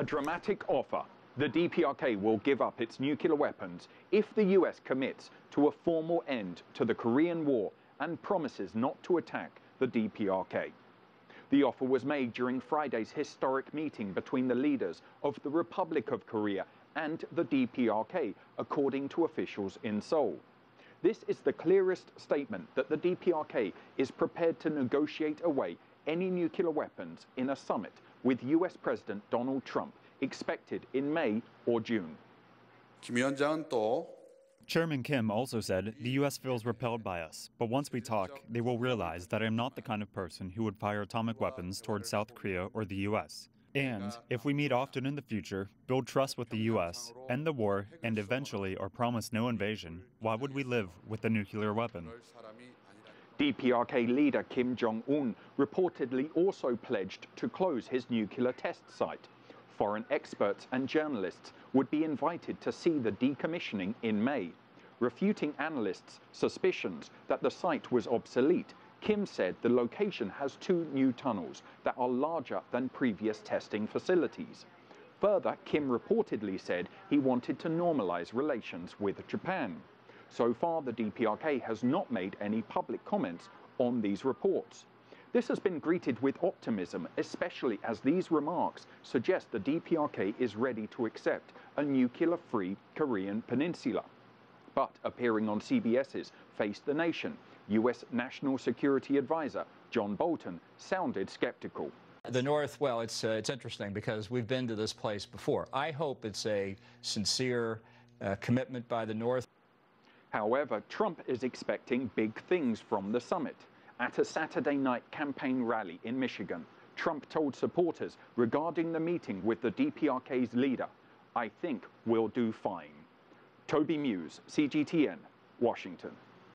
A dramatic offer. The DPRK will give up its nuclear weapons if the US commits to a formal end to the Korean War and promises not to attack the DPRK. The offer was made during Friday's historic meeting between the leaders of the Republic of Korea and the DPRK, according to officials in Seoul. This is the clearest statement that the DPRK is prepared to negotiate away any nuclear weapons in a summit with US President Donald Trump expected in May or June. Chairman Kim also said the U.S. feels repelled by us, but once we talk, they will realize that I am not the kind of person who would fire atomic weapons towards South Korea or the U.S. And, if we meet often in the future, build trust with the U.S., end the war, and eventually or promise no invasion, why would we live with a nuclear weapon? DPRK leader Kim Jong Un reportedly also pledged to close his nuclear test site. Foreign experts and journalists would be invited to see the decommissioning in May. Refuting analysts' suspicions that the site was obsolete, Kim said the location has 2 new tunnels that are larger than previous testing facilities. Further, Kim reportedly said he wanted to normalize relations with Japan. So far, the DPRK has not made any public comments on these reports. This has been greeted with optimism, especially as these remarks suggest the DPRK is ready to accept a nuclear-free Korean peninsula. But appearing on CBS's Face the Nation, U.S. National Security Advisor John Bolton sounded skeptical. The North, well, it's interesting because we've been to this place before. I hope it's a sincere commitment by the North. However, Trump is expecting big things from the summit. At a Saturday night campaign rally in Michigan, Trump told supporters regarding the meeting with the DPRK's leader, "I think we'll do fine." Toby Muse, CGTN, Washington.